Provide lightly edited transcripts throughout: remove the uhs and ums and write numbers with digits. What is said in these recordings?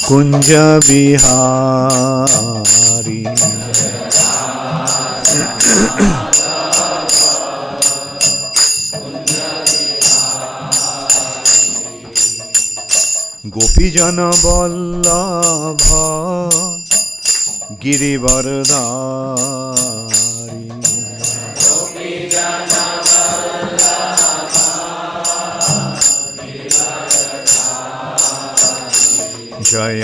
कुंज बिहारी गोपी जन वल्लभ गिरिवरधारी जय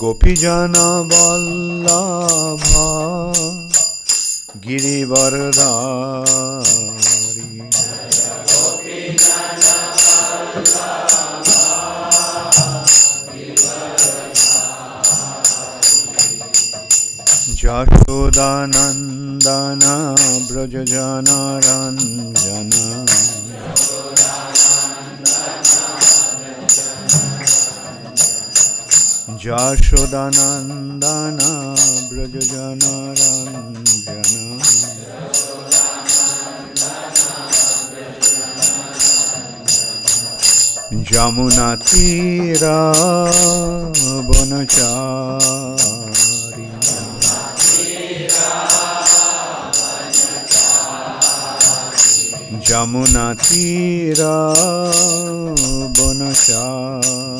गोपी जन वल्लभ गिरिवरधारी यशोदानंदन ब्रज जनरंजन यशोदानंदन ब्रज जनरंजन यमुना तीरा वनचारी यमुना तीरा वनचारी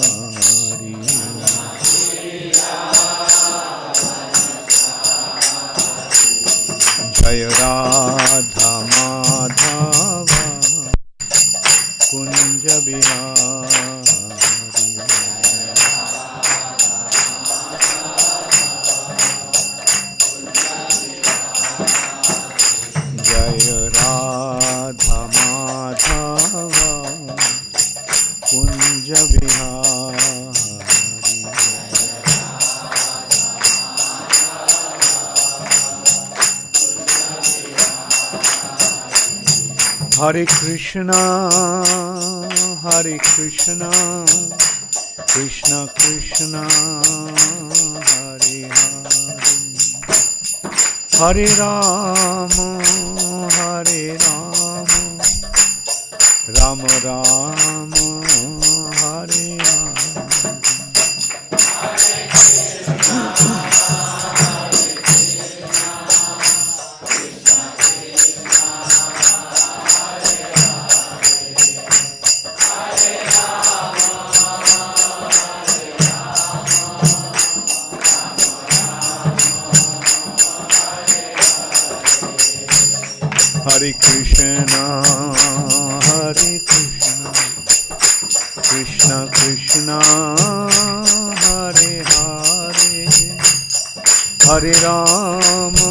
जय राधा माधव कुंज बिहारी जय Radha Madhav Kunj Bihari Hare Krishna, Hare Krishna, Krishna Krishna, Hare Hare, Hare Rama, Hare Rama, Rama Rama, Hare Hare. Hare Krishna, Hare Krishna, Krishna Krishna, Hare Hare, Hare Rama,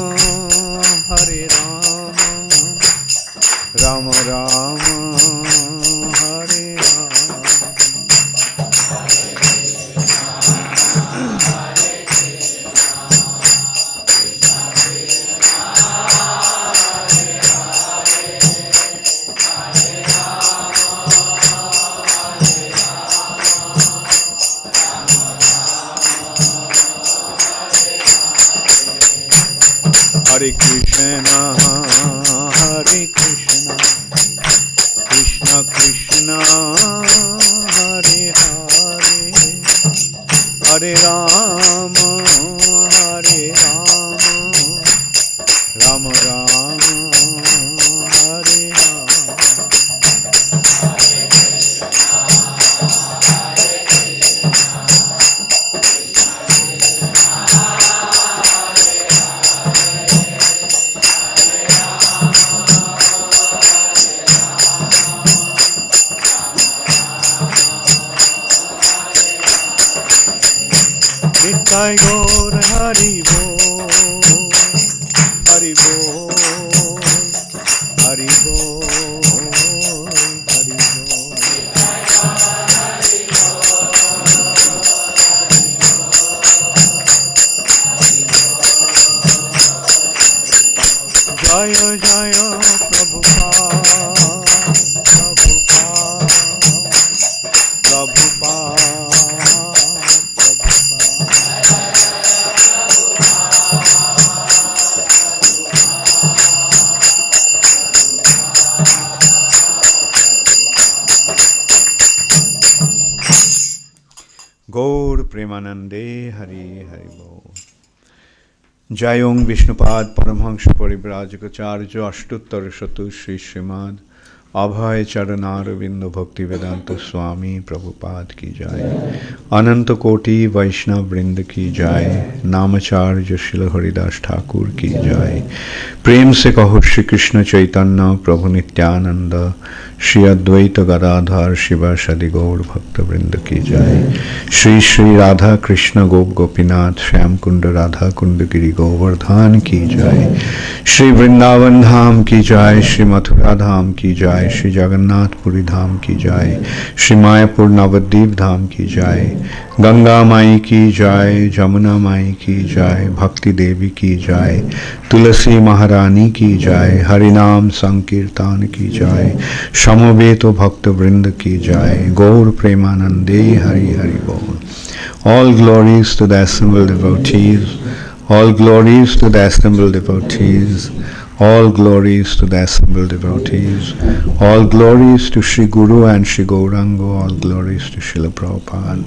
Hare Rama, Rama Rama, Hare Hare. Hare Krishna, Hare Krishna, Krishna Krishna, Hare Hare, Hare Rama, Hare Rama, Rama Rama, Hare Hare. Nitai Gaur Hari Bol, Hari Bol, Hari Bol, Hari Bol. Jaya Jaya Prabhupada, Prabhupada, Prabhupada. Gaur Premanande Hari Hari Bol. Jayong Vishnupad Paramhansha Parivrajagacharya Ashtuttar Shatu Shri Srimad Abhay Charanar Vindu Bhakti Vedanta Swami Prabhupada ki jai. Ananta Koti Vaishnav Vrinda ki jai. Namacharya Srila Haridas Thakur ki jai. Prem se kaho Shri Krishna Chaitanya Prabhu Nityananda Shri Advaita Gadadhar Shiva Shadi Gaur Bhakta Vrinda ki jai. Shri Shri Radha Krishna Gop Gopinath Shyam Kunda Radha Kunda Giri Govardhan ki jai. Shri Vrindavan Dham ki jai. Shri Mathura Dham ki jai. Shri Jagannath Puri Dham ki jai. Shri Mayapur Navadvip Dham ki jai. Ganga Mai ki jai. Jamuna Mai ki jai. Bhakti Devi ki jai. Tulasi Maharani ki jai. Harinam Sankirtan ki jai. Shamaveto Bhakta Vrinda ki jai. Gaur Premanande Hari Hari Bol. All glories to the assembled devotees. All glories to the assembled devotees. All glories to the assembled devotees. All glories to Sri Guru and Sri Gauranga. All glories to Srila Prabhupada.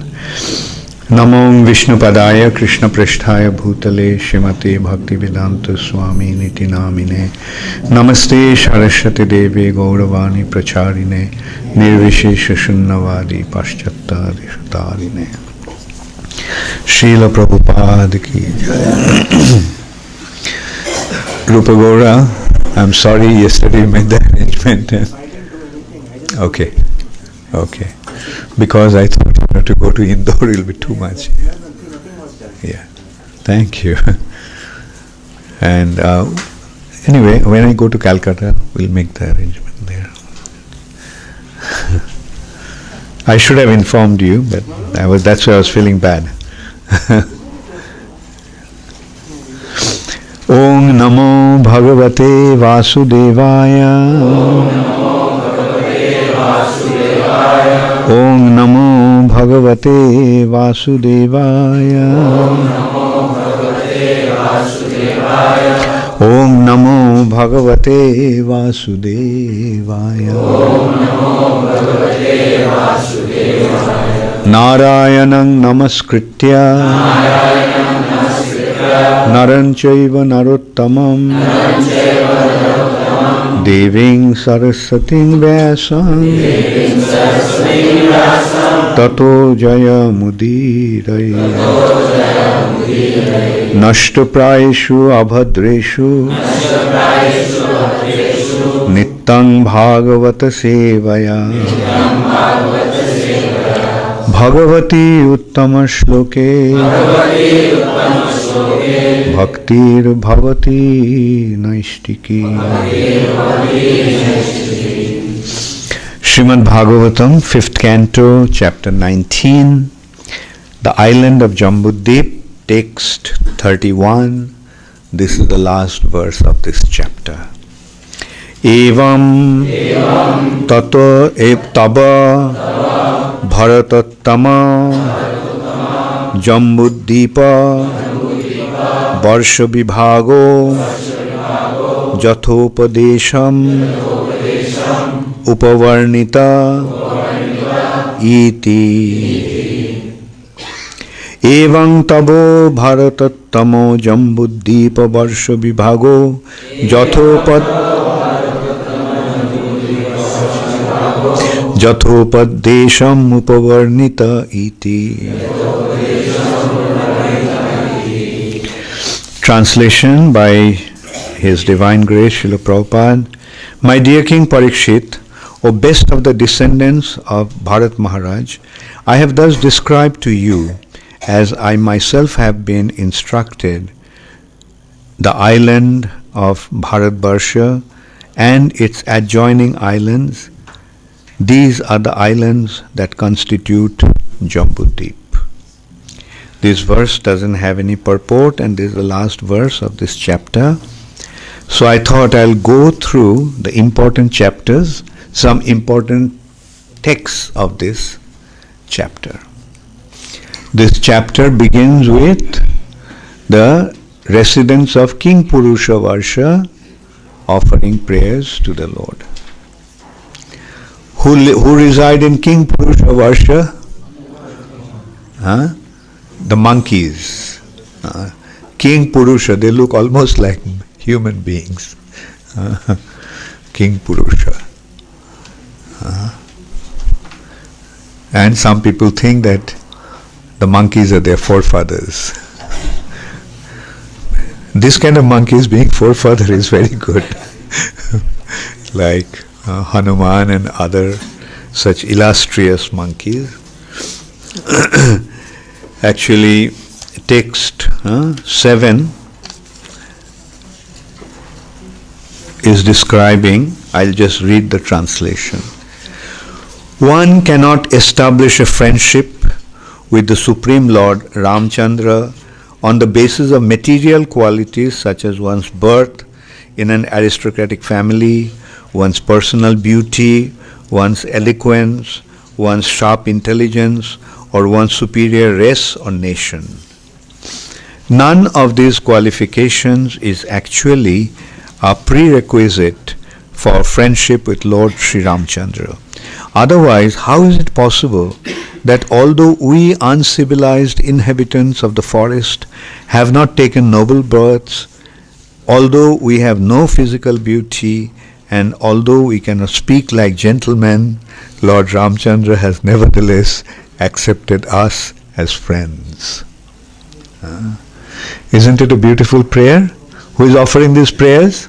Namo Vishnu Padaya Krishna Pristhaya Bhutale Shrimate Bhakti Vedanta Swami Niti Namine. Namaste Saraswati Devi Gauravani Pracharine Nirvishesha Shunnavadi Paschatta Dishatarine. Srila Prabhupada ki jai. Rupa Gaura, I'm sorry yesterday you made the arrangement. Okay. Because I thought you have to go to Indore, it will be too much. Yeah. Thank you. And anyway, when I go to Calcutta, we'll make the arrangement there. I should have informed you, but that's why I was feeling bad. Om Namo Bhagavate Vasudevaya. Om Namo Bhagavate Vasudevaya. Om Namo Bhagavate Vasudevaya. Narayanang Namaskritya Naranchaiva Narottamam Deving Sarasating Vyasam Tato Jaya Mudiraya Nashtaprayeshu Abhadreshu Nittang Bhagavata Sevaya Bhagavati Uttama Shloke Bhaktir Bhavati Naistiki. Srimad Bhagavatam, 5th Canto, Chapter 19, The Island of Jambudvip, Text 31. This is the last verse of this chapter. Evam tato taba bharatattama Jambudvipa Varsha Vibhago Jathopadesham Upavarnita Iti. Evam tabo bharatattamo Jambudvipa Varsha Vibhago Jathopadesham Upavarnita Iti. Translation by His Divine Grace Srila Prabhupada. My dear King Parikshit, O best of the descendants of Bharat Maharaj, I have thus described to you, as I myself have been instructed, the island of Bharatvarsha and its adjoining islands. These are the islands that constitute Jambudvip. This verse doesn't have any purport, and this is the last verse of this chapter. So I thought I'll go through the important chapters, some important texts of this chapter. This chapter begins with the residents of King Purusha Varsha offering prayers to the Lord. Who reside in King Purusha Varsha? the monkeys. King Purusha, they look almost like human beings. King Purusha. And some people think that the monkeys are their forefathers. This kind of monkeys being forefather is very good. Like Hanuman and other such illustrious monkeys. Actually, text 7 is describing, I'll just read the translation. One cannot establish a friendship with the Supreme Lord Ramchandra on the basis of material qualities such as one's birth in an aristocratic family, one's personal beauty, one's eloquence, one's sharp intelligence, or one's superior race or nation. None of these qualifications is actually a prerequisite for friendship with Lord Sri Ramchandra. Otherwise, how is it possible that although we uncivilized inhabitants of the forest have not taken noble births, although we have no physical beauty, and although we cannot speak like gentlemen, Lord Ramchandra has nevertheless accepted us as friends? Isn't it a beautiful prayer? Who is offering these prayers?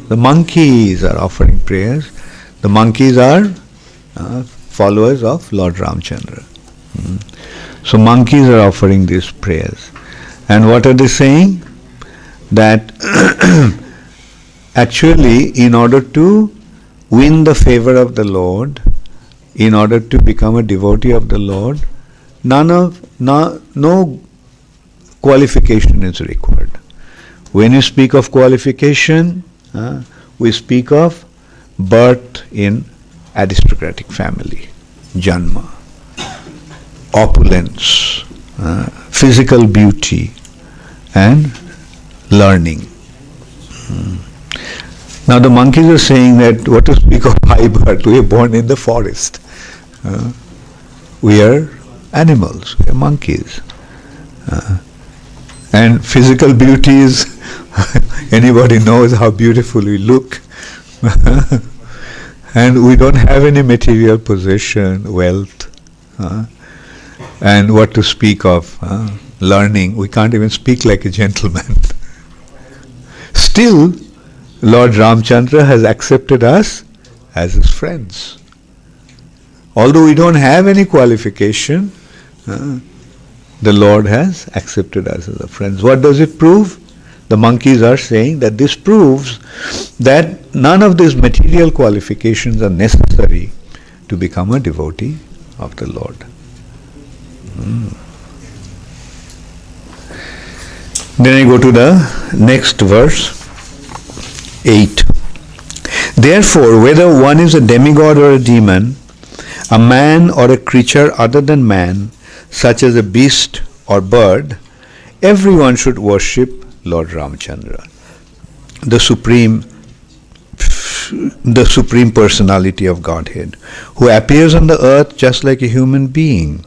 The monkeys are offering prayers. The monkeys are followers of Lord Ramchandra. So monkeys are offering these prayers. And what are they saying? That actually, in order to win the favor of the Lord, in order to become a devotee of the Lord, no qualification is required. When you speak of qualification, we speak of birth in aristocratic family, janma, opulence, physical beauty, and learning. Now the monkeys are saying that what to speak of high birth, we are born in the forest. We are animals, we are monkeys. And physical beauty is, anybody knows how beautiful we look. And we don't have any material possession, wealth. And what to speak of learning, we can't even speak like a gentleman. Still, Lord Ramchandra has accepted us as his friends. Although we don't have any qualification, the Lord has accepted us as a friends. What does it prove? The monkeys are saying that this proves that none of these material qualifications are necessary to become a devotee of the Lord. Then I go to the next verse, 8. Therefore, whether one is a demigod or a demon, a man or a creature other than man, such as a beast or bird, everyone should worship Lord Ramchandra, the supreme personality of Godhead, who appears on the earth just like a human being.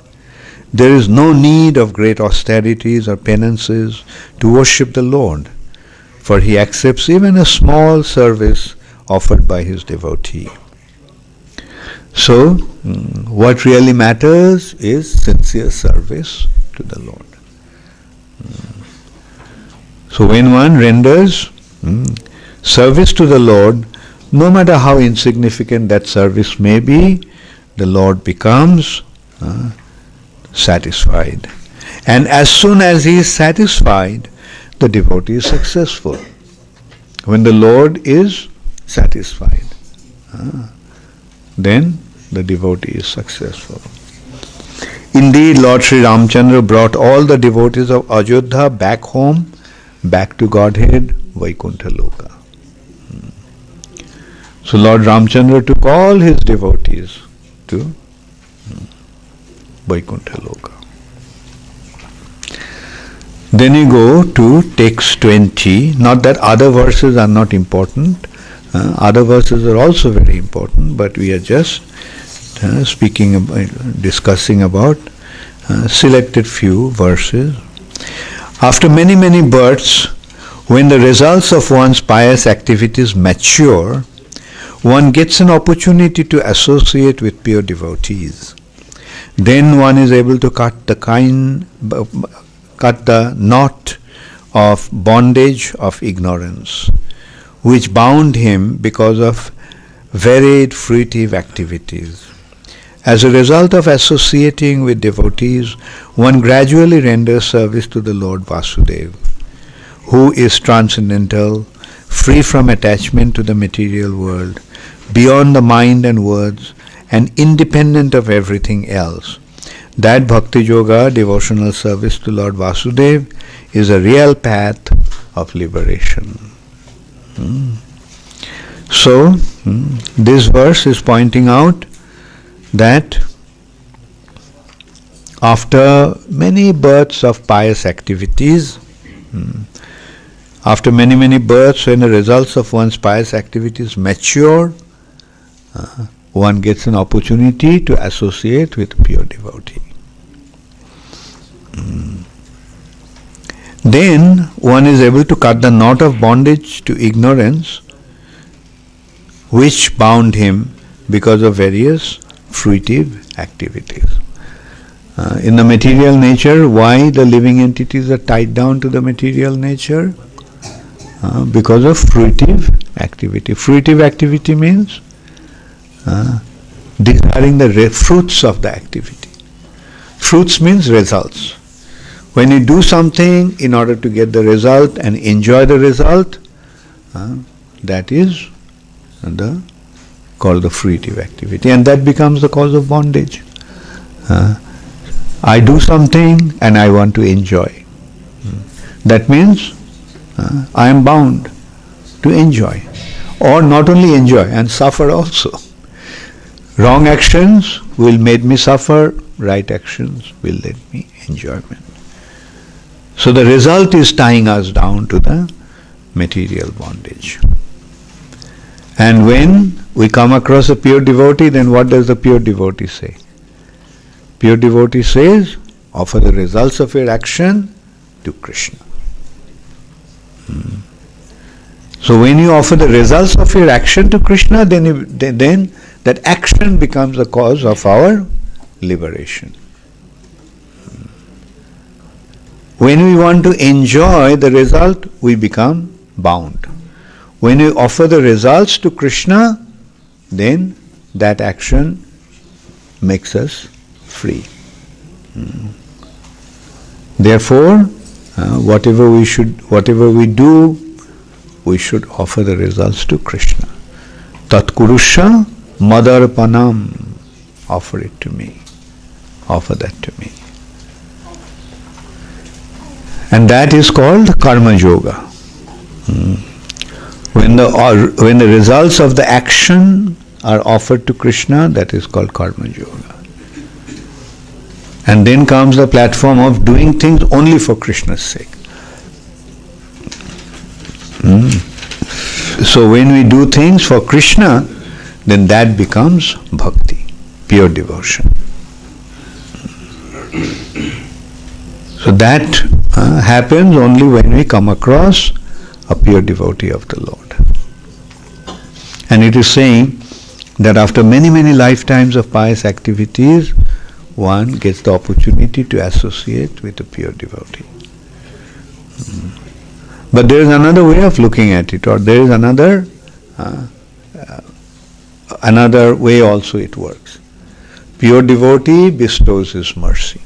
There is no need of great austerities or penances to worship the Lord, for he accepts even a small service offered by his devotee. So, what really matters is sincere service to the Lord. So when one renders service to the Lord, no matter how insignificant that service may be, the Lord becomes satisfied. And as soon as he is satisfied, the devotee is successful. When the Lord is satisfied, then the devotee is successful. Indeed, Lord Sri Ramchandra brought all the devotees of Ajodhya back home, back to Godhead, Vaikuntha Loka. So Lord Ramchandra took all his devotees to Vaikuntha Loka. Then you go to text 20. Not that other verses are not important. Other verses are also very important, but we are just discussing about selected few verses. After many, many births, when the results of one's pious activities mature, one gets an opportunity to associate with pure devotees. Then one is able to cut the knot of bondage of ignorance, which bound him because of varied fruitive activities. As a result of associating with devotees, one gradually renders service to the Lord Vasudeva, who is transcendental, free from attachment to the material world, beyond the mind and words, and independent of everything else. That Bhakti Yoga, devotional service to Lord Vasudeva, is a real path of liberation. So, this verse is pointing out that after many births of pious activities, after many, many births, when the results of one's pious activities mature, one gets an opportunity to associate with pure devotee. Then one is able to cut the knot of bondage to ignorance which bound him because of various fruitive activities. In the material nature, why the living entities are tied down to the material nature? Because of fruitive activity. Fruitive activity means desiring the fruits of the activity. Fruits means results. When you do something in order to get the result and enjoy the result, that is called the fruitive activity, and that becomes the cause of bondage. I do something and I want to enjoy. That means I am bound to enjoy, or not only enjoy and suffer also. Wrong actions will make me suffer, right actions will let me enjoyment. So the result is tying us down to the material bondage. And when we come across a pure devotee, then what does the pure devotee say? Pure devotee says, offer the results of your action to Krishna. So when you offer the results of your action to Krishna, then that action becomes the cause of our liberation. When we want to enjoy the result, we become bound. When we offer the results to Krishna, then that action makes us free. Therefore, whatever we do, we should offer the results to Krishna. Tat kurusha madarpanam. Offer it to me. Offer that to me. And that is called karma yoga. When the results of the action are offered to Krishna, that is called karma yoga. And then comes the platform of doing things only for Krishna's sake. So when we do things for Krishna, then that becomes bhakti, pure devotion. So that happens only when we come across a pure devotee of the Lord. And it is saying that after many, many lifetimes of pious activities, one gets the opportunity to associate with a pure devotee. But there is another way of looking at it, or there is another way also it works. Pure devotee bestows his mercy.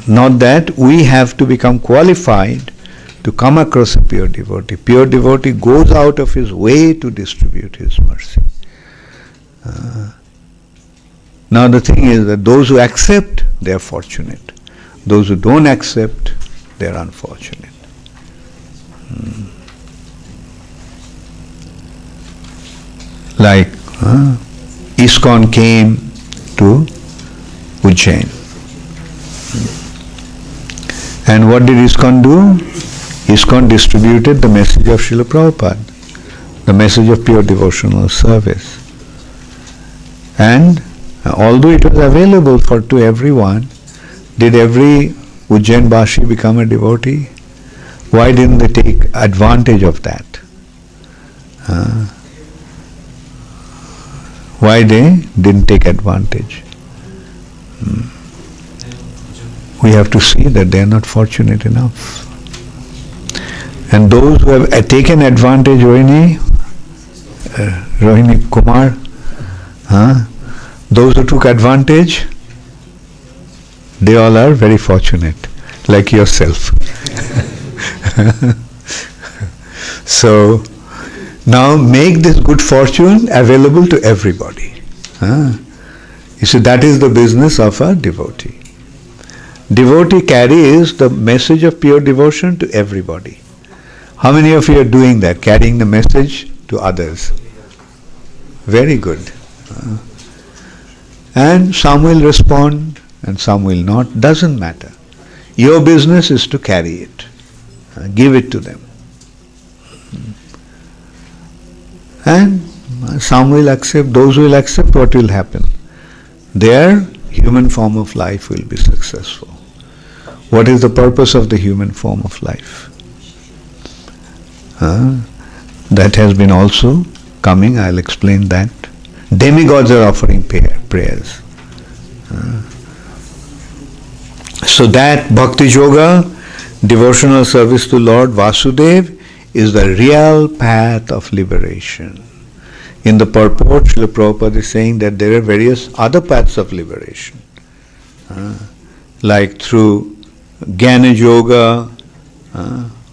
Not that we have to become qualified to come across a pure devotee. Pure devotee goes out of his way to distribute his mercy. Now the thing is that those who accept, they are fortunate. Those who don't accept, they are unfortunate. Like ISKCON came to Ujjain. And what did ISKCON do? ISKCON distributed the message of Srila Prabhupada, the message of pure devotional service. And Although it was available to everyone, did every Ujjain Bashi become a devotee? Why didn't they take advantage of that? Why they didn't take advantage? We have to see that they are not fortunate enough. And those who have taken advantage, Rohini Kumar, those who took advantage, they all are very fortunate, like yourself. So, now make this good fortune available to everybody. You see, that is the business of a devotee. Devotee carries the message of pure devotion to everybody. How many of you are doing that, carrying the message to others? Very good. And some will respond and some will not. Doesn't matter. Your business is to carry it. Give it to them. And some will accept, those who will accept, what will happen? Their human form of life will be successful. What is the purpose of the human form of life? That has been also coming, I'll explain that. Demigods are offering prayers. So that Bhakti Yoga, devotional service to Lord Vasudeva, is the real path of liberation. In the purport, Srila Prabhupada is saying that there are various other paths of liberation. Like through Jnana Yoga,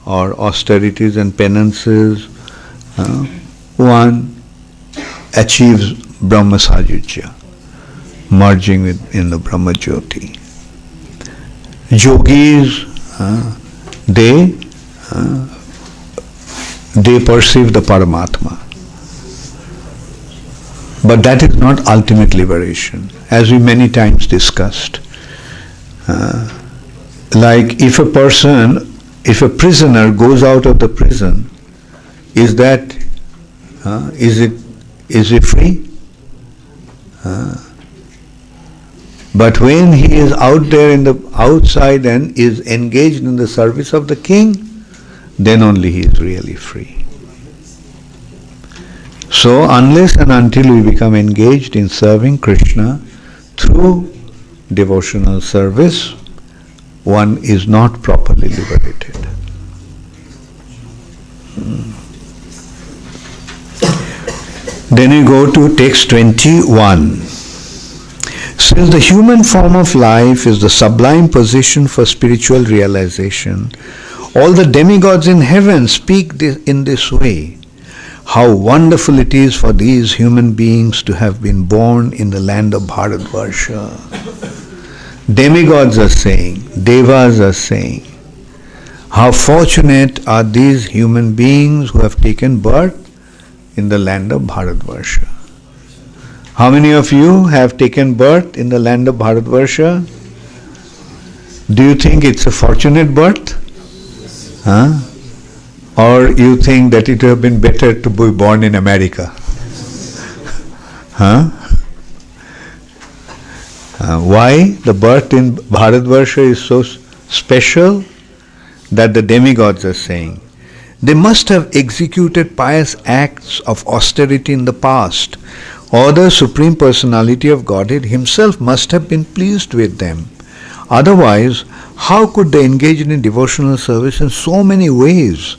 or austerities and penances, one achieves Brahma Sajujya, merging in the Brahma Jyoti. Yogis, they perceive the Paramatma. But that is not ultimate liberation, as we many times discussed. Like if a prisoner goes out of the prison, is he free? But when he is out there in the outside and is engaged in the service of the king, then only he is really free. So unless and until we become engaged in serving Krishna through devotional service, one is not properly liberated. Then we go to text 21. Since the human form of life is the sublime position for spiritual realization, all the demigods in heaven speak in this way. How wonderful it is for these human beings to have been born in the land of Bharatvarsha. Demigods are saying, devas are saying, how fortunate are these human beings who have taken birth in the land of Bharatvarsha. How many of you have taken birth in the land of Bharatvarsha? Do you think it's a fortunate birth? Or you think that it would have been better to be born in America? Why the birth in Bharatvarsha is so special? That the demigods are saying, they must have executed pious acts of austerity in the past, or the Supreme Personality of Godhead Himself must have been pleased with them. Otherwise, how could they engage in devotional service in so many ways?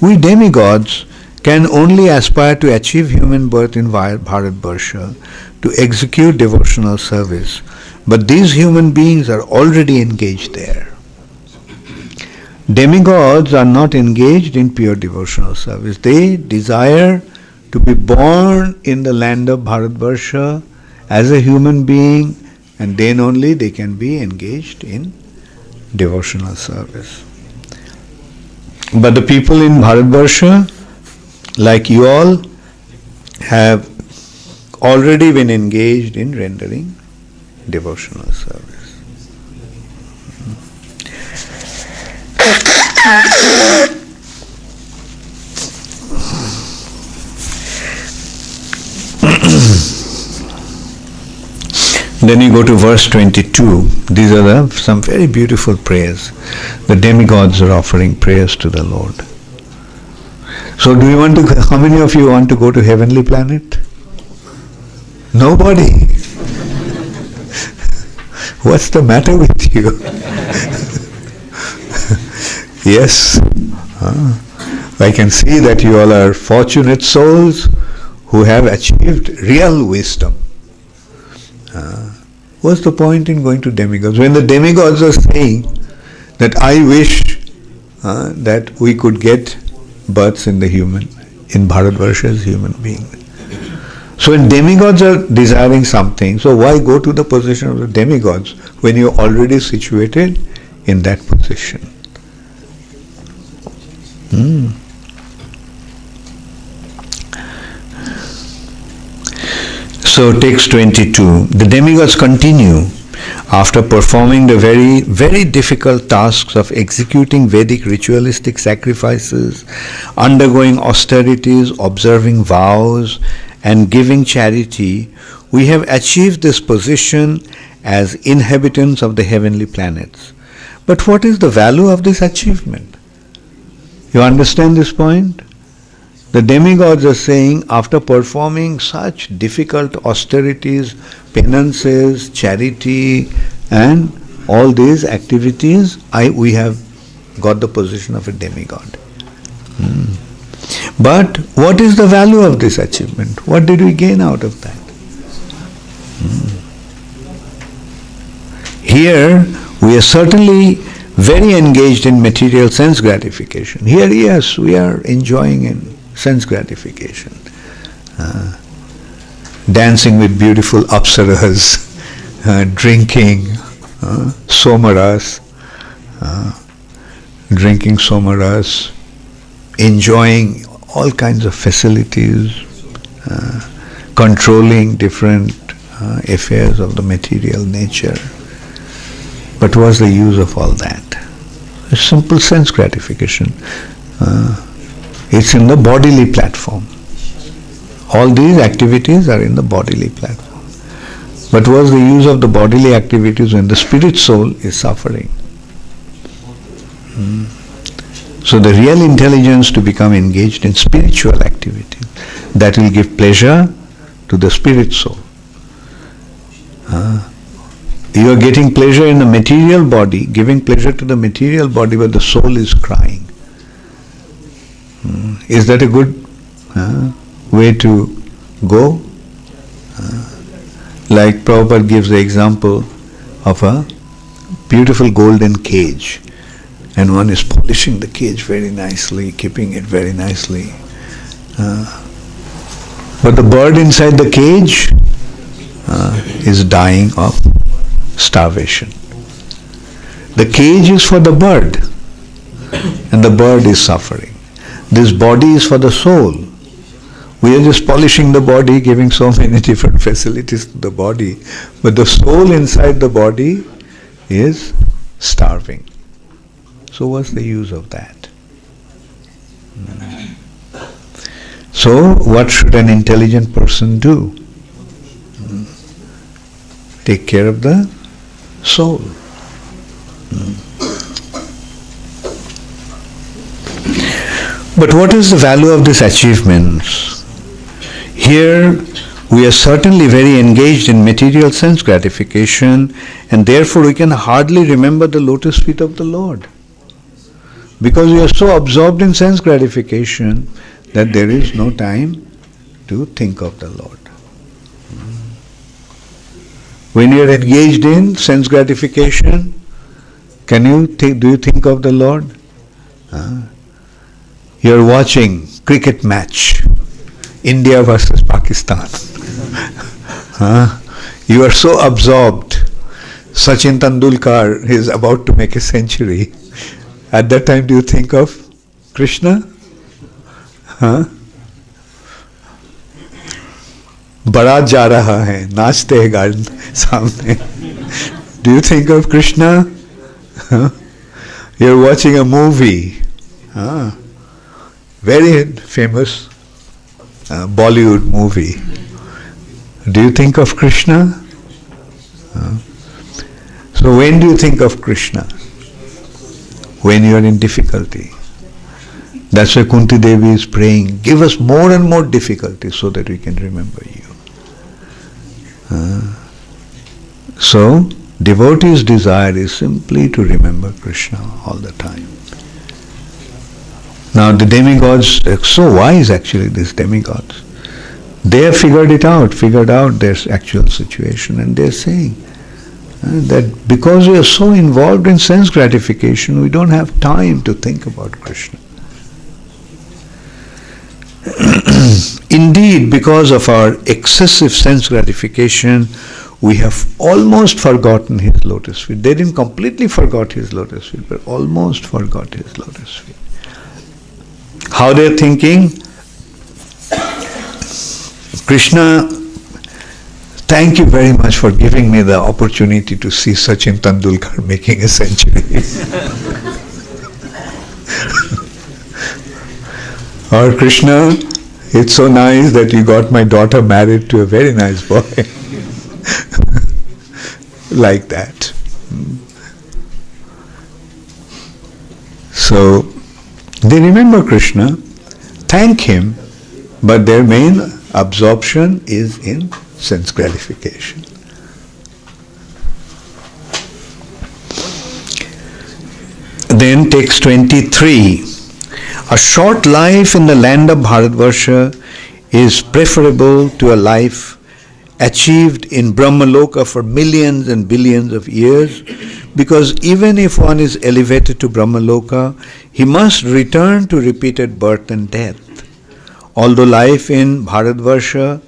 We demigods can only aspire to achieve human birth in Bharatvarsha, to execute devotional service. But these human beings are already engaged there. Demigods are not engaged in pure devotional service. They desire to be born in the land of Bharatvarsha as a human being, and then only they can be engaged in devotional service. But the people in Bharatvarsha, like you all, have already been engaged in rendering devotional service. Then you go to verse 22. These are some very beautiful prayers. The demigods are offering prayers to the Lord. So how many of you want to go to heavenly planet? Nobody. What's the matter with you? Yes. I can see that you all are fortunate souls who have achieved real wisdom. What's the point in going to demigods? When the demigods are saying that I wish that we could get births in Bharatvarsha as human beings. So when demigods are desiring something, so why go to the position of the demigods when you're already situated in that position? So text 22, the demigods continue after performing the very, very difficult tasks of executing Vedic ritualistic sacrifices, undergoing austerities, observing vows, and giving charity. We have achieved this position as inhabitants of the heavenly planets. But what is the value of this achievement? You understand this point? The demigods are saying, after performing such difficult austerities, penances, charity, and all these activities, we have got the position of a demigod. But what is the value of this achievement? What did we gain out of that? Here, we are certainly very engaged in material sense gratification. Here, yes, we are enjoying in sense gratification. Dancing with beautiful apsaras, drinking somaras, enjoying all kinds of facilities, controlling different affairs of the material nature. But what's the use of all that? A simple sense gratification. It's in the bodily platform. All these activities are in the bodily platform. But what's the use of the bodily activities when the spirit soul is suffering? So the real intelligence to become engaged in spiritual activity, that will give pleasure to the spirit soul. You are getting pleasure in the material body, giving pleasure to the material body, but the soul is crying. Is that a good way to go? Like Prabhupada gives the example of a beautiful golden cage, and one is polishing the cage very nicely, keeping it very nicely. But the bird inside the cage is dying of starvation. The cage is for the bird, and the bird is suffering. This body is for the soul. We are just polishing the body, giving so many different facilities to the body, but the soul inside the body is starving. So what's the use of that? So what should an intelligent person do? Take care of the soul. But what is the value of these achievements? Here we are certainly very engaged in material sense gratification, and therefore we can hardly remember the lotus feet of the Lord. Because we are so absorbed in sense gratification that there is no time to think of the Lord. When you are engaged in sense gratification, do you think of the Lord? You are watching cricket match, India versus Pakistan. You are so absorbed. Sachin Tendulkar is about to make a century. At that time, do you think of Krishna? बारात जा रहा है, नाचते हैं garden सामने. Do you think of Krishna? You're watching a movie. Very famous Bollywood movie. Do you think of Krishna? So when do you think of Krishna? When you are in difficulty. That's why Kunti Devi is praying, give us more and more difficulty so that we can remember you. So, devotee's desire is simply to remember Krishna all the time. Now the demigods, they're so wise actually, these demigods. They have figured out their actual situation, and they're saying that because we are so involved in sense gratification, we don't have time to think about Krishna. Indeed, because of our excessive sense gratification, we have almost forgotten his lotus feet. They didn't completely forgot his lotus feet, but almost forgot his lotus feet. How they're thinking? Krishna, thank you very much for giving me the opportunity to see Sachin Tendulkar making a century. Or Krishna, it's so nice that you got my daughter married to a very nice boy. Like that. So, they remember Krishna, thank him, but their main absorption is in sense gratification. Then text 23. A short life in the land of Bharatvarsha is preferable to a life achieved in Brahmaloka for millions and billions of years, because even if one is elevated to Brahmaloka, he must return to repeated birth and death. Although life in Bharatvarsha,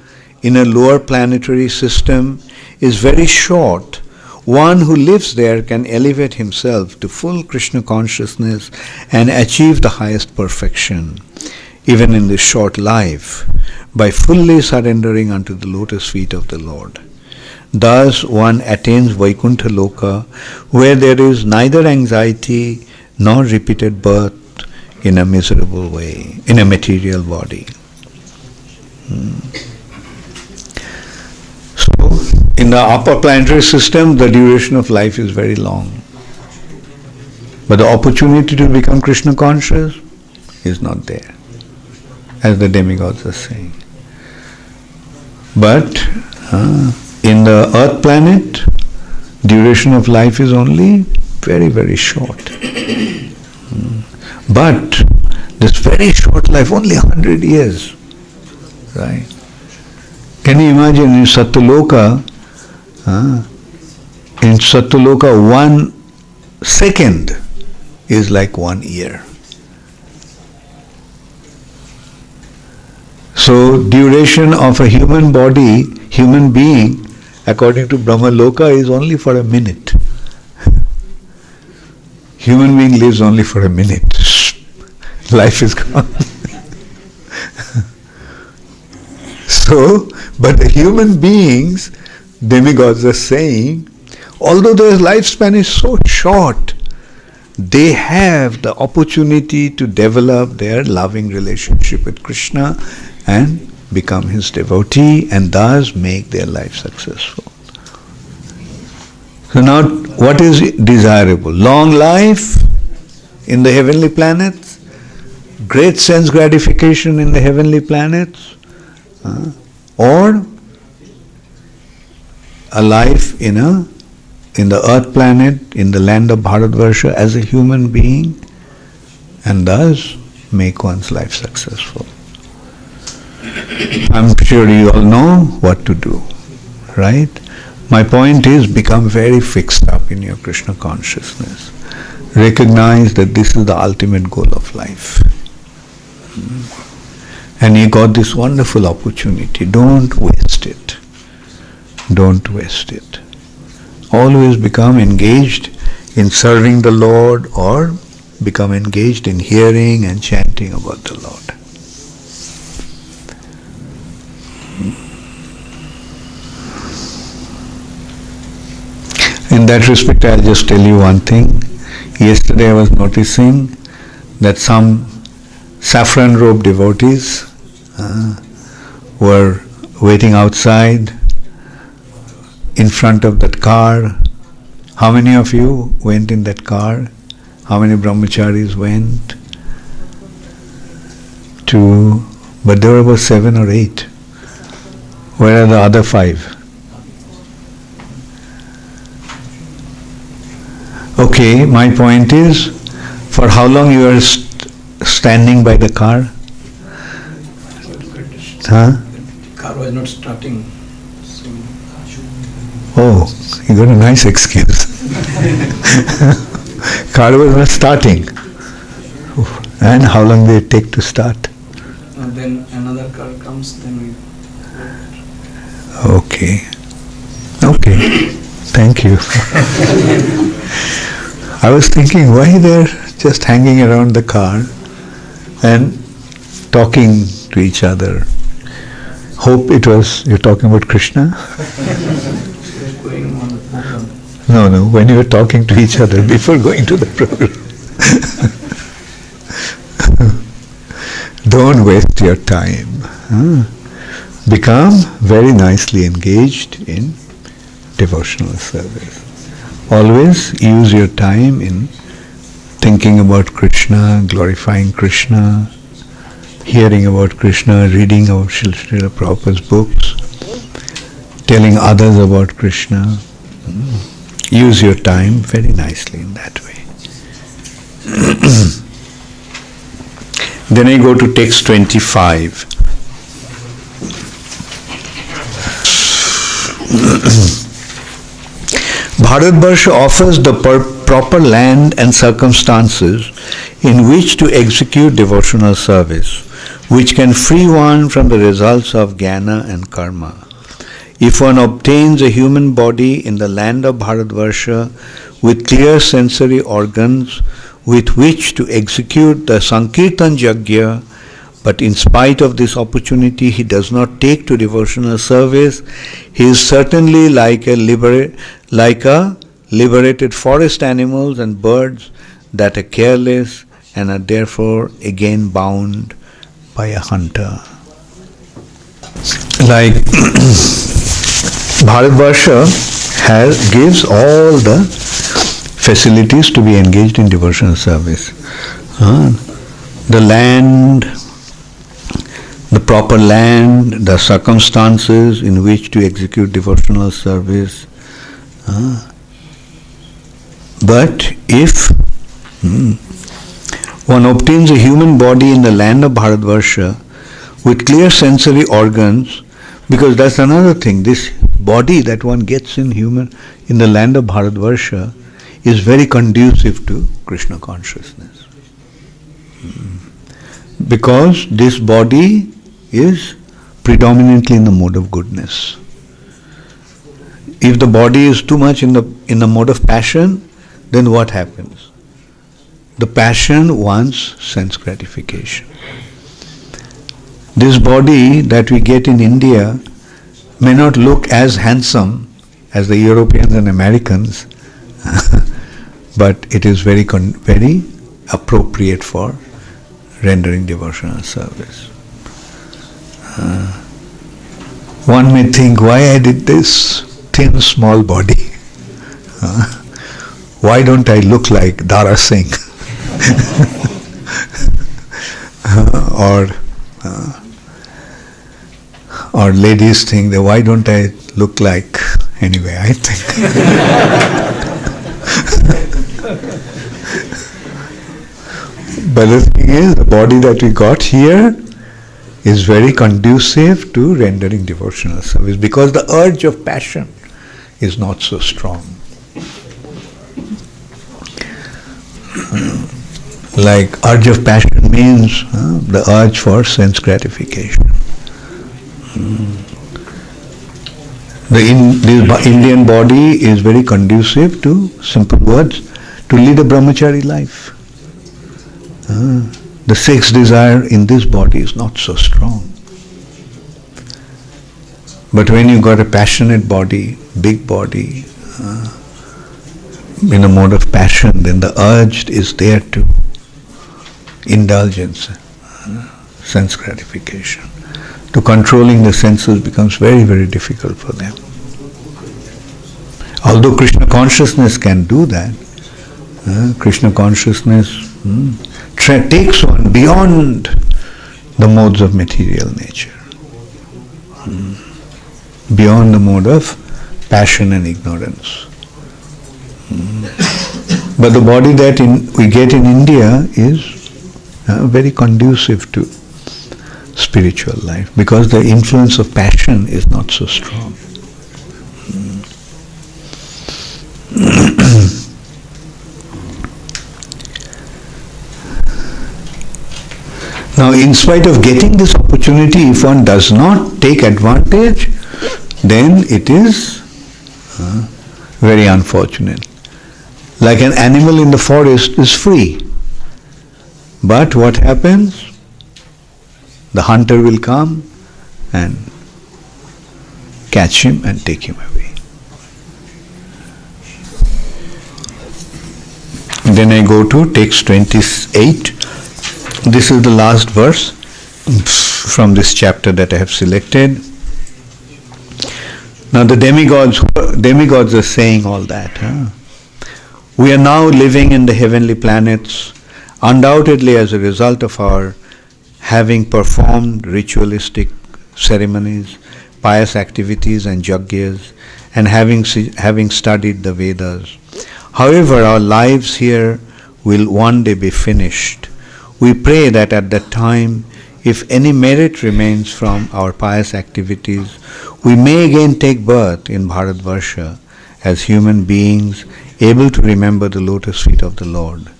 in a lower planetary system, is very short, one who lives there can elevate himself to full Krishna consciousness and achieve the highest perfection, even in this short life, by fully surrendering unto the lotus feet of the Lord. Thus one attains Vaikuntha Loka, where there is neither anxiety nor repeated birth in a miserable way, in a material body. So, in the upper planetary system, the duration of life is very long. But the opportunity to become Krishna conscious is not there, as the demigods are saying. But in the earth planet, duration of life is only very, very short. But this very short life, only 100 years, right? Can you imagine in Satyaloka, 1 second is like 1 year. So duration of a human body, human being, according to Brahmaloka, is only for a minute. Human being lives only for a minute. Life is gone. So, but the human beings, demigods are saying, although their lifespan is so short, they have the opportunity to develop their loving relationship with Krishna and become his devotee and thus make their life successful. So now, what is desirable? Long life in the heavenly planets, great sense gratification in the heavenly planets, or a life in the earth planet, in the land of Bharatvarsha as a human being, and thus make one's life successful. I'm sure you all know what to do, right? My point is, become very fixed up in your Krishna consciousness. Recognize that this is the ultimate goal of life. And you got this wonderful opportunity. Don't waste it. Don't waste it. Always become engaged in serving the Lord, or become engaged in hearing and chanting about the Lord. In that respect, I'll just tell you one thing. Yesterday I was noticing that some saffron-robed devotees were waiting outside in front of that car. How many of you went in that car? How many brahmacharis went? But there were about 7 or 8. Where are the other 5? Okay, my point is, for how long you are standing by the car? Huh? The car was not starting. So. Oh, you got a nice excuse. Car was not starting. And how long did it take to start? And then another car comes, then we... Okay. Thank you. I was thinking, why they're just hanging around the car and talking to each other. Hope you're talking about Krishna? Going on the program. No, when you were talking to each other before going to the program. Don't waste your time. Become very nicely engaged in devotional service. Always use your time in thinking about Krishna, glorifying Krishna, hearing about Krishna, reading about Srila Prabhupada's books, telling others about Krishna. Use your time very nicely in that way. Then I go to text 25. Bharatvarsha offers the proper land and circumstances in which to execute devotional service, which can free one from the results of jnana and karma. If one obtains a human body in the land of Bharatvarsha with clear sensory organs with which to execute the Sankirtan Yajna, but in spite of this opportunity he does not take to devotional service, he is certainly like a liberated forest animals and birds that are careless and are therefore again bound by a hunter. Like Bharatvarsha gives all the facilities to be engaged in devotional service. The land, the proper land, the circumstances in which to execute devotional service. But if one obtains a human body in the land of Bharatvarsha with clear sensory organs, because that's another thing, this body that one gets in the land of Bharatvarsha is very conducive to Krishna consciousness. Because this body is predominantly in the mode of goodness. If the body is too much in the mode of passion, then what happens? The passion wants sense gratification. This body that we get in India may not look as handsome as the Europeans and Americans, but it is very appropriate for rendering devotional service. One may think, why I did this thin, small body? Why don't I look like Dara Singh? Or ladies think that why don't I look like, anyway, I think. But the thing is, the body that we got here is very conducive to rendering devotional service because the urge of passion is not so strong. Like urge of passion means the urge for sense gratification. The Indian body is very conducive to, simple words, to lead a brahmachari life. The sex desire in this body is not so strong. But when you got a passionate body, big body, in a mode of passion, then the urge is there to indulgence, sense gratification. To controlling the senses becomes very, very difficult for them. Although Krishna consciousness can do that, Krishna consciousness takes one beyond the modes of material nature, beyond the mode of passion and ignorance. But the body that we get in India is very conducive to spiritual life because the influence of passion is not so strong. Now, in spite of getting this opportunity, if one does not take advantage, then it is very unfortunate. Like an animal in the forest is free. But what happens? The hunter will come and catch him and take him away. Then I go to text 28. This is the last verse from this chapter that I have selected. Now the demigods are saying all that. We are now living in the heavenly planets, undoubtedly as a result of our having performed ritualistic ceremonies, pious activities and yagyas, and having studied the Vedas. However, our lives here will one day be finished. We pray that at that time, if any merit remains from our pious activities, we may again take birth in Bharatvarsha as human beings able to remember the lotus feet of the Lord.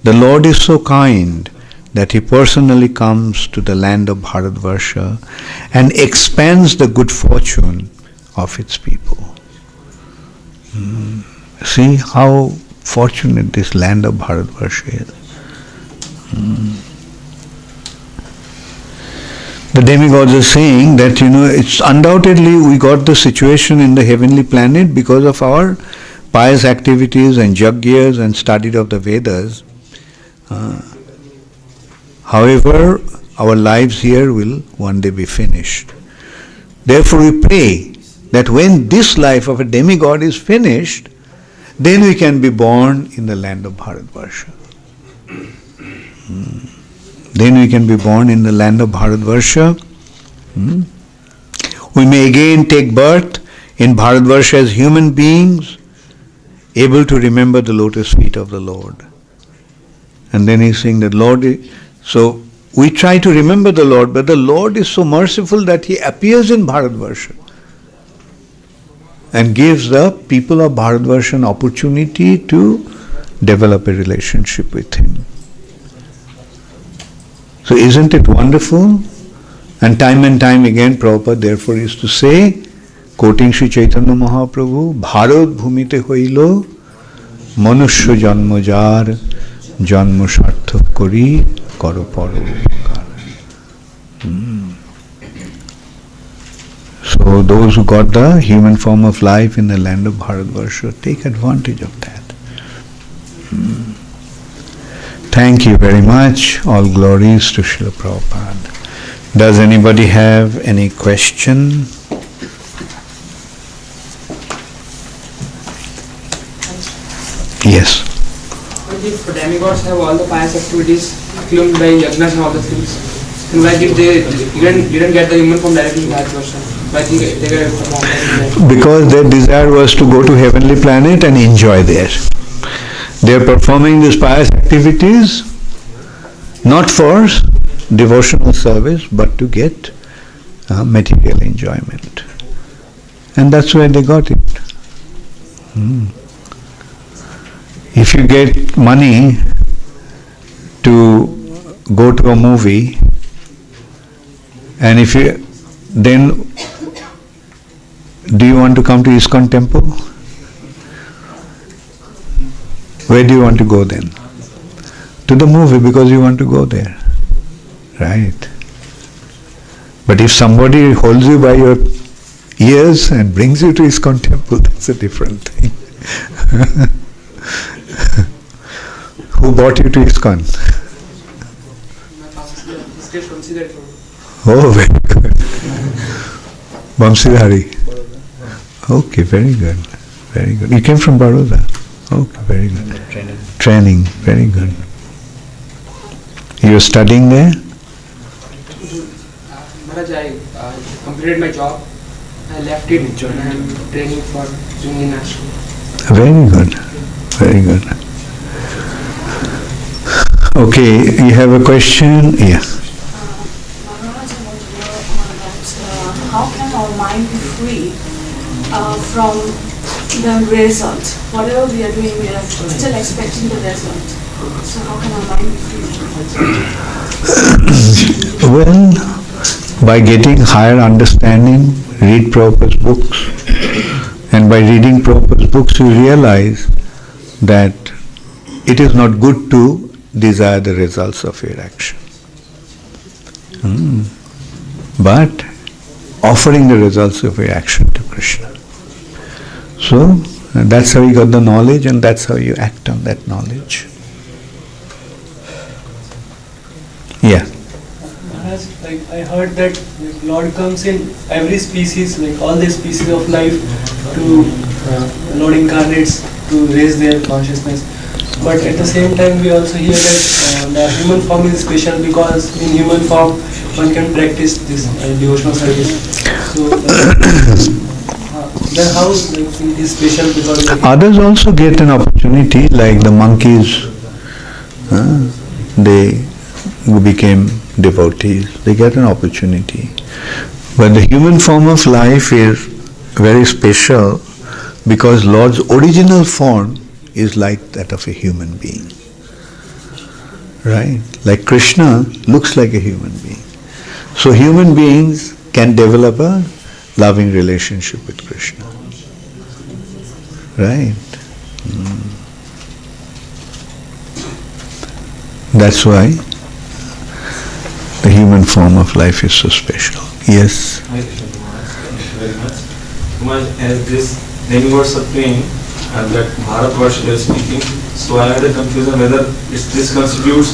The Lord is so kind that He personally comes to the land of Bharatvarsha and expands the good fortune of its people. See how fortunate this land of Bharatvarsha is. The demigods are saying that, it's undoubtedly we got the situation in the heavenly planet because of our pious activities and yagyas and study of the Vedas. However, our lives here will one day be finished. Therefore we pray that when this life of a demigod is finished, then we can be born in the land of Bharatvarsha. Then we can be born in the land of Bharatvarsha. We may again take birth in Bharatvarsha as human beings, able to remember the lotus feet of the Lord. And then he's saying that so we try to remember the Lord, but the Lord is so merciful that He appears in Bharatvarsha and gives the people of Bharatvarsha an opportunity to develop a relationship with Him. So isn't it wonderful? And time again Prabhupada therefore used to say, quoting Sri Chaitanya Mahaprabhu, Bharat bhumite hoilo manushya janma jar janma sarthak kori karo paropakar. So those who got the human form of life in the land of Bharatvarsha, take advantage of that. Thank you very much. All glories to Srila Prabhupada. Does anybody have any question? Yes. But if demigods have all the pious activities claimed by yajnas and all the things, then why did they didn't get the human form directly in Bharatvarsha? Why they get performed? Because their desire was to go to heavenly planet and enjoy there. They are performing these pious activities not for devotional service but to get material enjoyment. And that's where they got it. If you get money to go to a movie, and then do you want to come to ISKCON temple? Where do you want to go then? To the movie because you want to go there. Right? But if somebody holds you by your ears and brings you to ISKCON temple, that's a different thing. Who brought you to ISKCON? Oh, very good. Vamsidhari. Okay, very good. very good. You came from Baroda? Okay, very good. Training, very good. You were studying there? Maharaj, I completed my job. I left it and I am training for Junior National. Very good, very good. Okay, you have a question? Yeah. Maharaj, I want to know that how can our mind be free from the result? Whatever we are doing, we are still expecting the result. So how can our mind be free? Well, by getting higher understanding, read Prabhupada's books. And by reading Prabhupada's books, you realize that it is not good to desire the results of your action. But offering the results of your action to Krishna. So, that's how you got the knowledge and that's how you act on that knowledge. Yeah. Maharaj, like I heard that Lord comes in every species, like all the species of life, to Lord incarnates to raise their consciousness. But at the same time, we also hear that the human form is special because in human form one can practice this devotional service. So then how like, it is special because others also get an opportunity, like the monkeys. They who became devotees, they get an opportunity. But the human form of life is very special because Lord's original form is like that of a human being. Right? Like Krishna looks like a human being. So human beings can develop a loving relationship with Krishna. Right? That's why the human form of life is so special. Yes? Thank you very much. Kumar, as this demigods are praying and that Bharatvarsha they are speaking, so I had a confusion whether this constitutes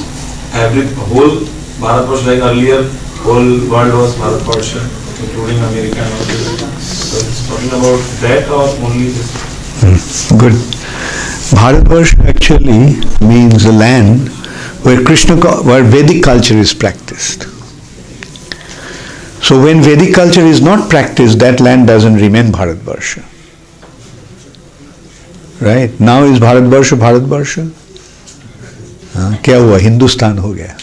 whole Bharatvarsha, like earlier whole world was Bharatvarsha, including America and all this. So it's talking about that or only this? Good. Bharatvarsha actually means a land where Vedic culture is practiced. So when Vedic culture is not practiced, that land doesn't remain Bharatvarsha. Right? Now is Bharatvarsha Bharatvarsha? क्या हुआ? हिंदुस्तान हो गया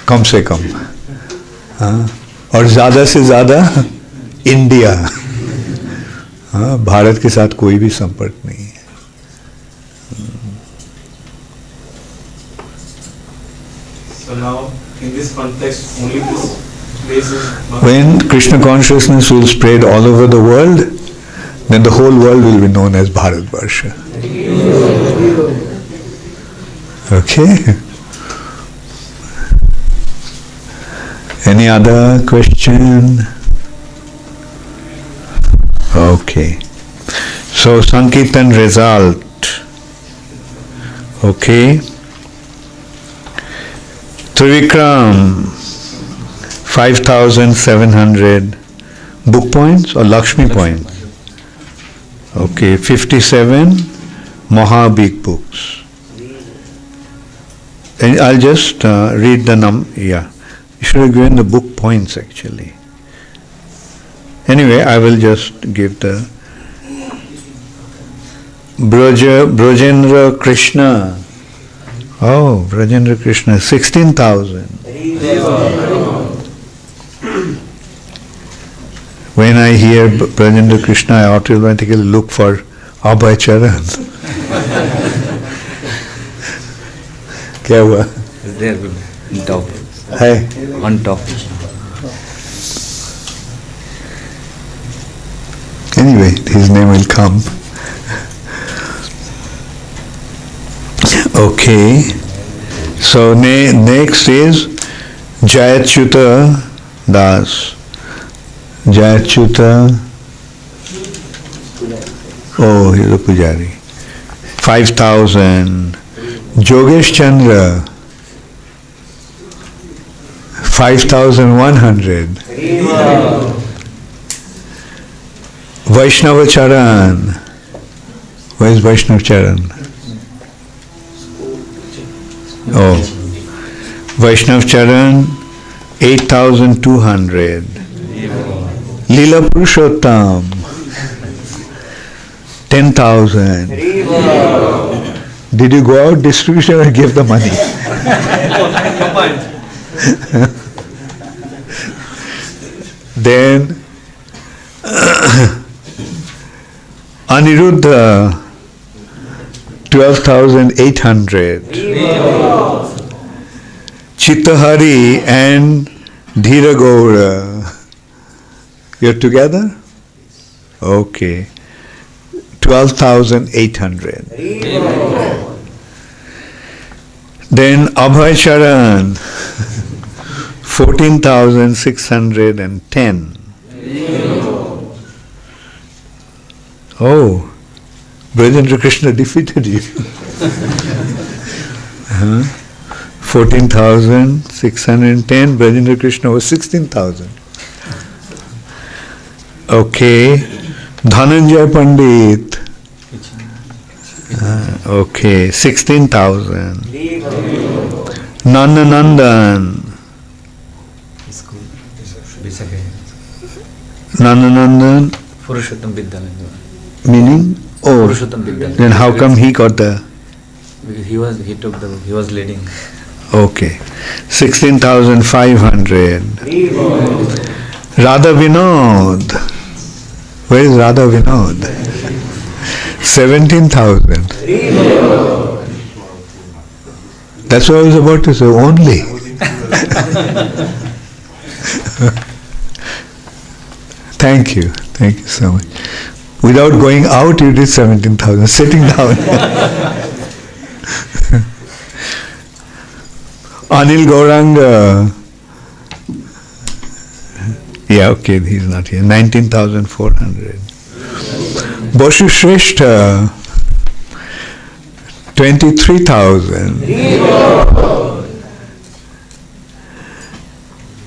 कम से कम, और ज़्यादा से ज़्यादा India. Bharat के साथ कोई भी संपर्क नहीं है. So now in this context only this place is When Krishna consciousness will spread all over the world, then the whole world will be known as Bharatvarsha. Okay? Any other question? Okay. So Sankirtan result. Okay. Trivikram, 5,700 book points or Lakshmi points. Okay, 57 Maha big books. And I'll just read the yeah. You should have given the book points actually. Anyway, I will just give the Brajendra Krishna. Oh, Brajendra Krishna, 16,000. When I hear Brajendra Krishna, I automatically look for Abhay Charan. क्या हुआ? There, top. है? On top. Anyway, his name will come. Okay. So next is Jayachyuta Das. Jayachyuta. Oh, he's a pujari. 5,000. Jogesh Chandra. 5,100. Vaishnava Charan. Where is Vaishnava Charan? Oh, Vaishnav Charan, 8,200. Lila Purushottam, 10,000. Did you go out distribution or give the money? Then Aniruddha, 12,800. Chittahari and Dhiragaura. You're together? Okay. 12,800. Then Abhay Charan, 14,610. Oh, Brajendra Krishna defeated you. 14,610, Brajendra Krishna was 16,000. Okay, Dhananjay Pandit. Okay, 16,000. Nandanandan. Nandanandan. Purushottam Vidyalaya. Meaning? Oh, Purushottam Vidyalaya. then how come he got the... Because he was leading. Okay, 16,500. Radha Vinod. Where is Radha Vinod? 17,000. That's what I was about to say, only. Thank you so much. Without going out, you did 17,000, sitting down. Anil Gauranga. Yeah, okay, he's not here. 19,400. Boshu Shrestha, 23,000.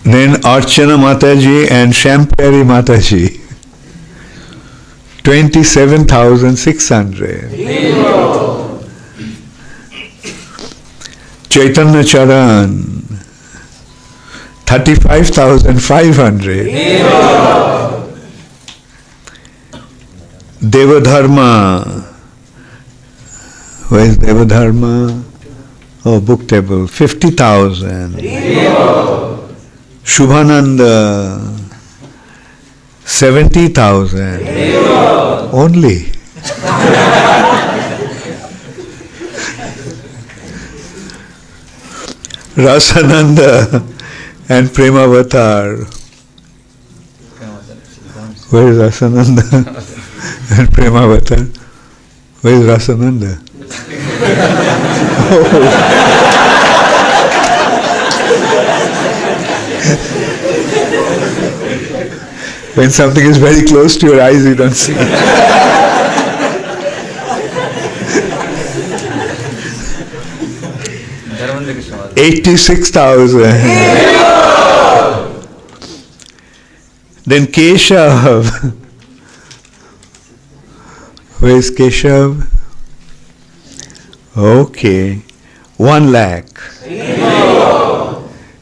Then Archana Mataji and Shampari Mataji, 27,600. Chaitanya Charan, 35,500. Devadharma. Where is Devadharma? Oh, book table. 50,000. Shubhananda. 70,000. Only. Rasananda and Premavatar. Where is Rasananda and Premavatar? Where is Rasananda? When something is very close to your eyes, you don't see it. 86,000. Then Keshav. Where is Keshav? Okay. 1 lakh.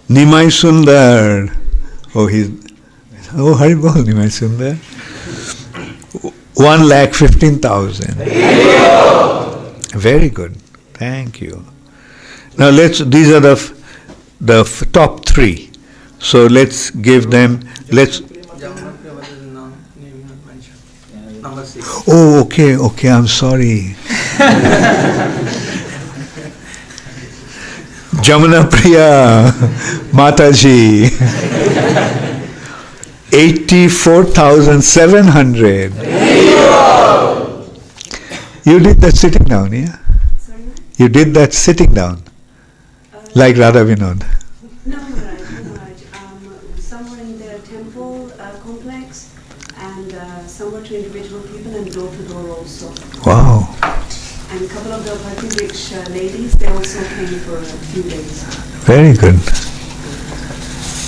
Nimai Sundar. Haribol Nimai Sundar. 1,15,000. Very good. Thank you. Now these are the top 3. So let's give them, Number 6. Oh, okay, I'm sorry. Jamuna Priya Mataji, 84,700. You did that sitting down, yeah? Sorry? You did that sitting down, like Radha Vinod. No, Maharaj. Some were in the temple complex, and some were to individual people and door to door also. Wow. And a couple of the Bhakti rich ladies, they also came for a few days. Very good.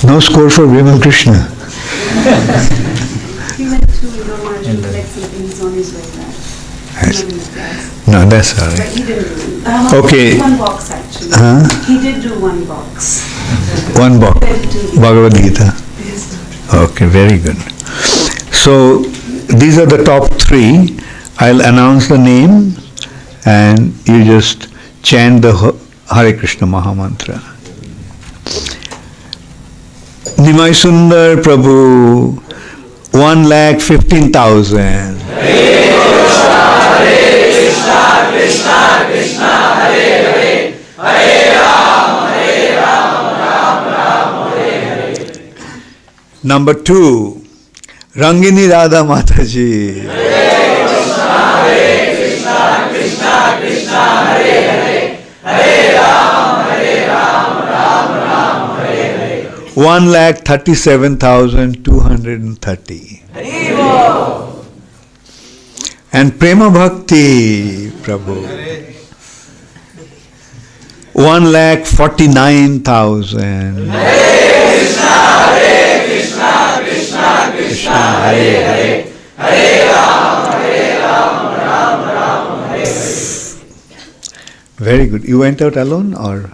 No score for Vimal Krishna. He went to Maharaj, like sleeping, he's on his way back. Yes. Not in the class. No, that's all But right. he didn't do it. Okay. One box actually. Huh? He did do one box. One box. Bhagavad Gita. Yes. Okay, very good. So, these are the top 3. I'll announce the name and you just chant the Hare Krishna Mahamantra. Nimai Sundar Prabhu, 1,15,000. Krishna Krishna Krishna Hare Hare Hare Ram Ram Ram Hare Hare. Number 2, Rangini Radha Mataji. Hare Krishna Krishna Krishna Hare Hare Hare Ram Ram Hare Hare. 1,37,230. And Prema Bhakti Prabhu, 1,49,000. Hare Krishna Krishna Krishna Hare Hare Hare Ram Ram Hare Hare. Very good. You went out alone or?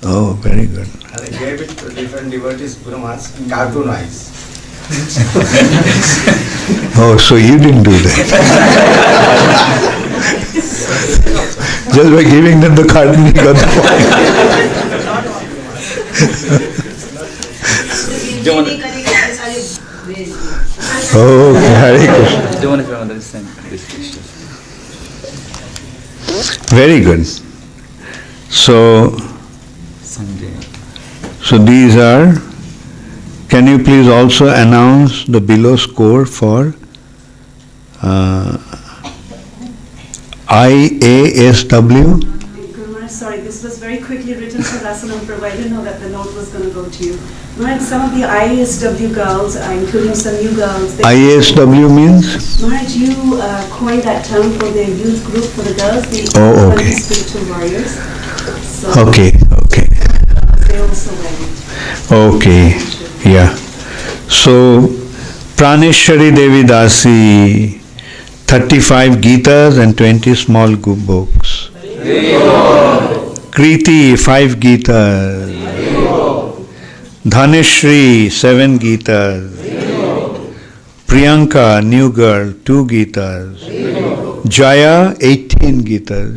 Oh, very good. And I gave it to different devotees, Guru Maharaj, cartoon eyes. Oh, so you didn't do that. Just by giving them the card, you got the point. Okay, Hare Krishna. Very good. So these are, can you please also announce the below score for IASW? Guru Maharaj, sorry, this was very quickly written for Rasanam Prabhu. I didn't know that the note was going to go to you. Maharaj, some of the IASW girls, including some new girls, IASW means? Maharaj, you coined that term for the youth group for the girls, the Oh, okay. spiritual warriors. So Okay. they also wear it. Okay, yeah. So, Praneshwari Devi Dasi, 35 Gitas and 20 small books. Kriti, 5 Gitas. Dhaneshri, 7 Gitas. Priyanka, new girl, 2 Gitas. Jaya, 18 Gitas.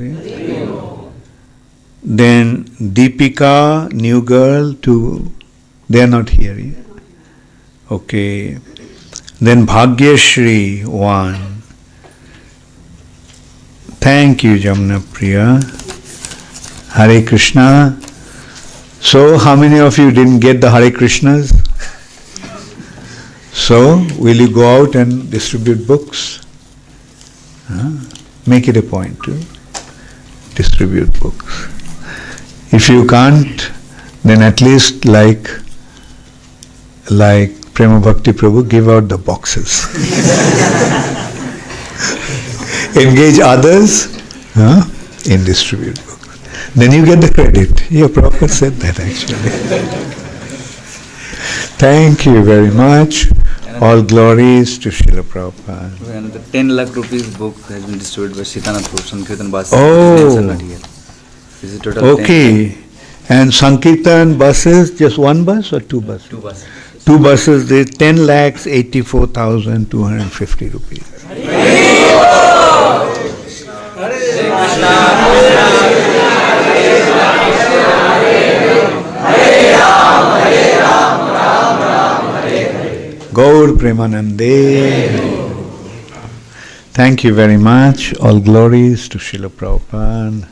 Then Deepika, new girl, 2. They are not here. Yeah? Okay. Then Bhagyashri, 1. Thank you, Jamna Priya. Hare Krishna. So, how many of you didn't get the Hare Krishnas? So, will you go out and distribute books? Make it a point to distribute books. If you can't, then at least like Prema Bhakti Prabhu, give out the boxes. Engage others in distribute books. Then you get the credit. Your Prabhupada said that actually. Thank you very much. All glories to Srila Prabhupada. Another 10 lakh rupees book has been distributed by Shitanath Prabhu, Sankirtan Basi. Oh. Not here. This is total 10 Okay. And Sankirtan buses, just one bus or 2 buses? 2 buses. 2 buses, they 10,84,250 rupees. Gaur Premanande. Thank you very much. All glories to Srila Prabhupada.